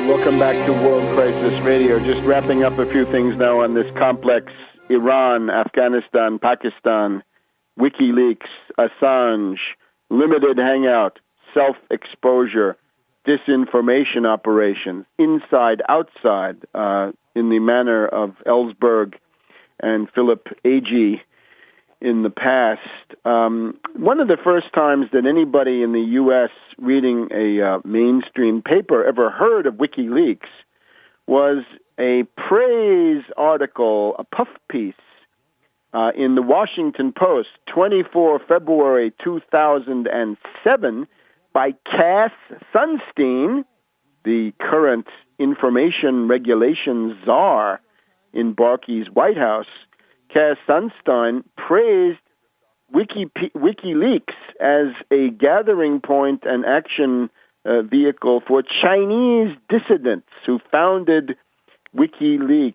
Welcome back to World Crisis Radio. Just wrapping up a few things now on this complex: Iran, Afghanistan, Pakistan, WikiLeaks, Assange, limited hangout, self-exposure, disinformation operations, inside, outside, in the manner of Ellsberg and Philip Agee in the past. One of the first times that anybody in the U.S. reading a mainstream paper ever heard of WikiLeaks was a praise article, a puff piece, in the Washington Post, 24 February 2007, by Cass Sunstein, the current information regulations czar in Barkey's White House. Cass Sunstein praised WikiLeaks as a gathering point and action vehicle for Chinese dissidents who founded WikiLeaks.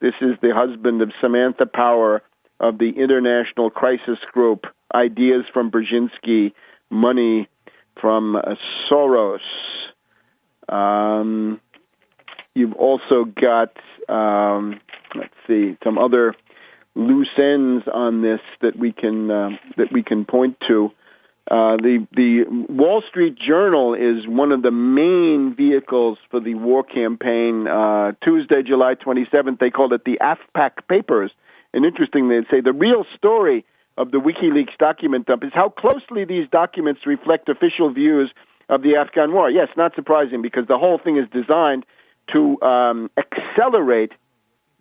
This is the husband of Samantha Power of the International Crisis Group, ideas from Brzezinski, money from Soros. You've also got, some other loose ends on this that we can point to. The Wall Street Journal is one of the main vehicles for the war campaign. Tuesday, July 27th, they called it the AFPAC Papers. And interestingly, they say the real story of the WikiLeaks document dump is how closely these documents reflect official views of the Afghan war. Yes, not surprising, because the whole thing is designed to accelerate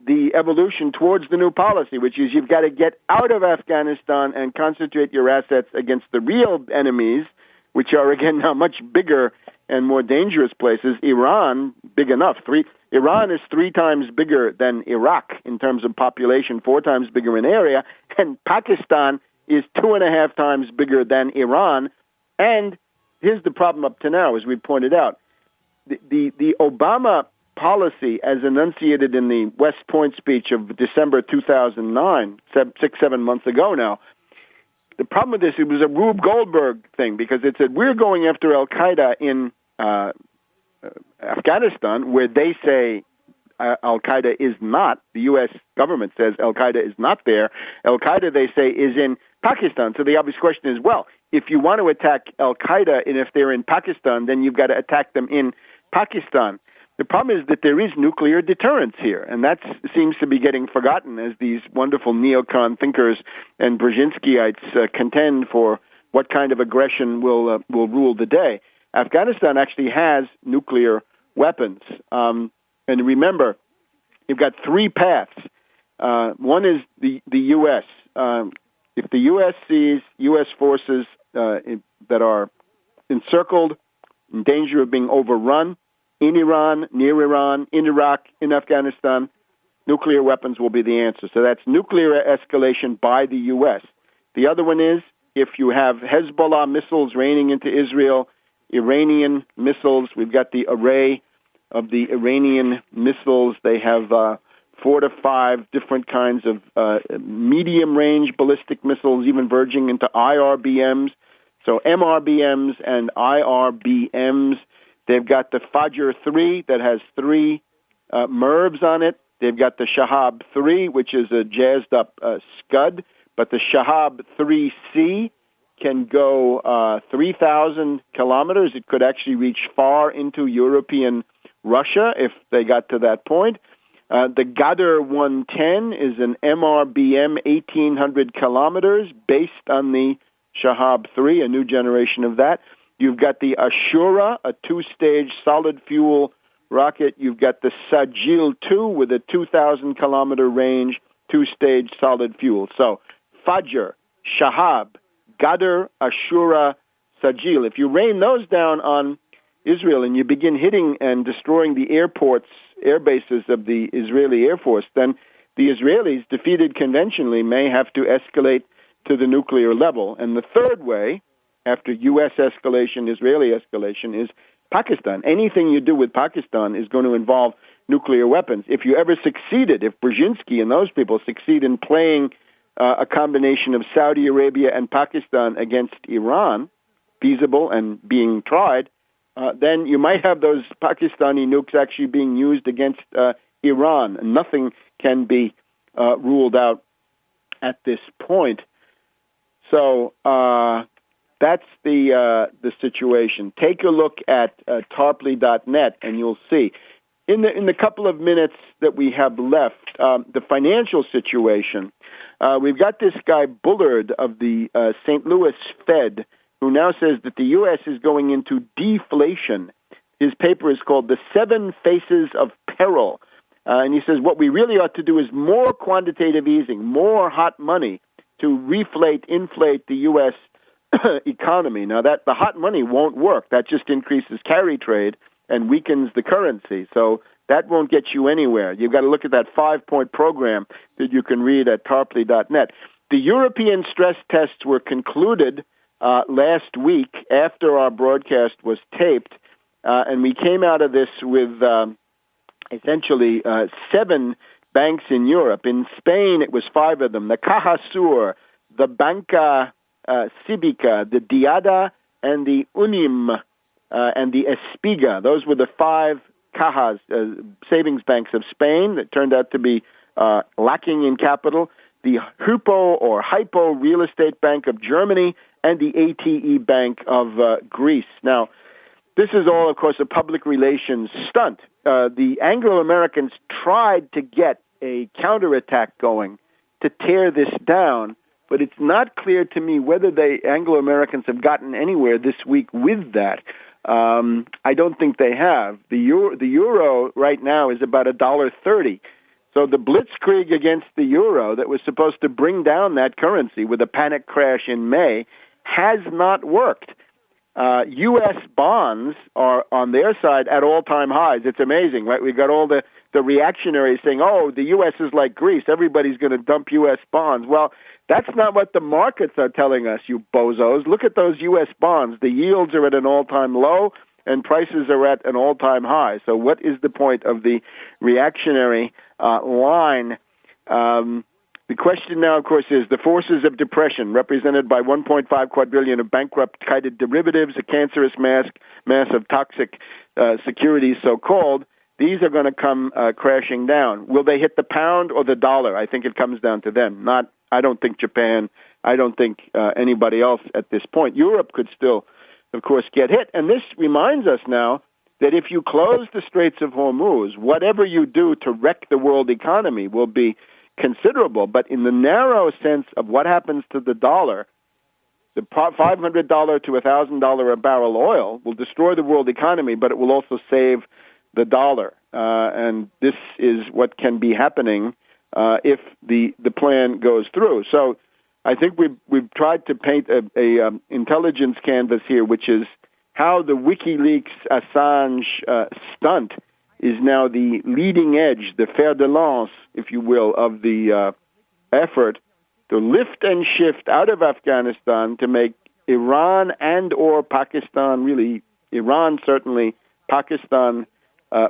the evolution towards the new policy, which is you've got to get out of Afghanistan and concentrate your assets against the real enemies, which are, again, now much bigger and more dangerous places. Iran, big enough. Iran is 3 times bigger than Iraq in terms of population, 4 times bigger in area, and Pakistan is 2.5 times bigger than Iran. And here's the problem up to now, as we pointed out. The Obama policy, as enunciated in the West Point speech of December 2009, 6-7 months ago now, the problem with this, it was a Rube Goldberg thing, because it said, we're going after Al-Qaeda in Afghanistan, where they say Al-Qaeda is not. The U.S. government says Al-Qaeda is not there. Al-Qaeda, they say, is in Pakistan. So the obvious question is, well, if you want to attack Al-Qaeda, and if they're in Pakistan, then you've got to attack them in Pakistan. The problem is that there is nuclear deterrence here, and that seems to be getting forgotten as these wonderful neocon thinkers and Brzezinskiites contend for what kind of aggression will rule the day. Afghanistan actually has nuclear weapons. And remember, you've got 3 paths. One is the U.S. If the U.S. sees U.S. forces that are encircled, in danger of being overrun, in Iran, near Iran, in Iraq, in Afghanistan, nuclear weapons will be the answer. So that's nuclear escalation by the U.S. The other one is if you have Hezbollah missiles raining into Israel, Iranian missiles. We've got the array of the Iranian missiles. They have 4 to 5 different kinds of medium-range ballistic missiles, even verging into IRBMs. So MRBMs and IRBMs. They've got the Fajr 3 that has 3 MIRVs on it. They've got the Shahab 3, which is a jazzed-up Scud. But the Shahab 3C can go 3,000 kilometers. It could actually reach far into European Russia if they got to that point. The Ghadr 110 is an MRBM 1,800 kilometers based on the Shahab 3, a new generation of that. You've got the Ashura, a 2-stage solid fuel rocket. You've got the Sajil 2 with a 2,000-kilometer range, 2-stage solid fuel. So Fajr, Shahab, Ghadr, Ashura, Sajil. If you rain those down on Israel and you begin hitting and destroying the airports, air bases of the Israeli Air Force, then the Israelis, defeated conventionally, may have to escalate to the nuclear level. And the third way, after U.S. escalation, Israeli escalation, is Pakistan. Anything you do with Pakistan is going to involve nuclear weapons. If you ever succeeded, if Brzezinski and those people succeed in playing a combination of Saudi Arabia and Pakistan against Iran, feasible and being tried, then you might have those Pakistani nukes actually being used against Iran. Nothing can be ruled out at this point. So that's the situation. Take a look at Tarpley.net, and you'll see. In the couple of minutes that we have left, the financial situation. We've got this guy Bullard of the St. Louis Fed, who now says that the U.S. is going into deflation. His paper is called The Seven Faces of Peril. And he says what we really ought to do is more quantitative easing, more hot money to inflate the U.S. economy. Now, that the hot money won't work. That just increases carry trade and weakens the currency. So that won't get you anywhere. You've got to look at that 5-point program that you can read at Tarpley.net. The European stress tests were concluded last week after our broadcast was taped, and we came out of this with essentially 7 banks in Europe. In Spain, it was 5 of them: the Caja Sur, the Banca Cívica, the Diada, and the Unim, and the Espiga. Those were the 5 cajas, savings banks of Spain that turned out to be lacking in capital, the Hypo Real Estate Bank of Germany, and the ATE Bank of Greece. Now, this is all, of course, a public relations stunt. The Anglo-Americans tried to get a counterattack going to tear this down, but it's not clear to me whether the Anglo-Americans have gotten anywhere this week with that. I don't think they have. The euro right now is about $1.30. So the blitzkrieg against the euro that was supposed to bring down that currency with a panic crash in May has not worked. U.S. bonds are on their side at all-time highs. It's amazing, right? We've got all the reactionaries saying, oh, the U.S. is like Greece. Everybody's going to dump U.S. bonds. Well, that's not what the markets are telling us, you bozos. Look at those U.S. bonds. The yields are at an all-time low, and prices are at an all-time high. So what is the point of the reactionary line? The question now, of course, is the forces of depression, represented by 1.5 quadrillion of bankrupt-kited derivatives, a cancerous mass of toxic securities, so-called. These are going to come crashing down. Will they hit the pound or the dollar? I think it comes down to them. I don't think Japan. I don't think anybody else at this point. Europe could still, of course, get hit. And this reminds us now that if you close the Straits of Hormuz, whatever you do to wreck the world economy will be considerable. But in the narrow sense of what happens to the dollar, the $500 to $1,000 a barrel oil will destroy the world economy, but it will also save the dollar. And this is what can be happening if the plan goes through. So I think we've tried to paint a intelligence canvas here, which is how the WikiLeaks Assange stunt is now the leading edge, the fer de lance, if you will, of the effort to lift and shift out of Afghanistan to make Iran and or Pakistan, really Iran certainly, Pakistan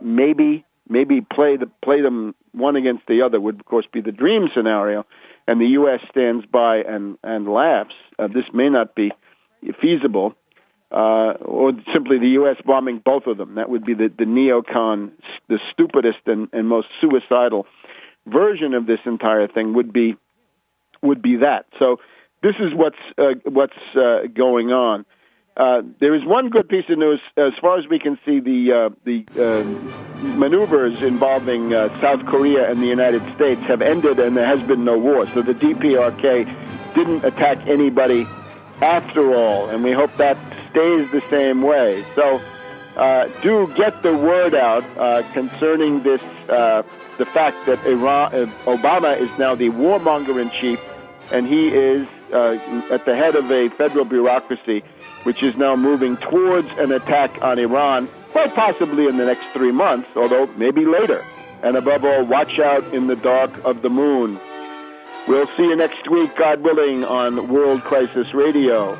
maybe play them one against the other would, of course, be the dream scenario, and the U.S. stands by and laughs. This may not be feasible, or simply the U.S. bombing both of them. That would be the neocon, the stupidest and most suicidal version of this entire thing would be that. So this is what's going on. There is one good piece of news, as far as we can see. The maneuvers involving South Korea and the United States have ended, and there has been no war. So the DPRK didn't attack anybody after all, and we hope that stays the same way. So do get the word out concerning this, the fact that Obama is now the warmonger in chief, and he is at the head of a federal bureaucracy which is now moving towards an attack on Iran, quite possibly in the next 3 months, although maybe later. And above all, watch out in the dark of the moon. We'll see you next week, God willing, on World Crisis Radio.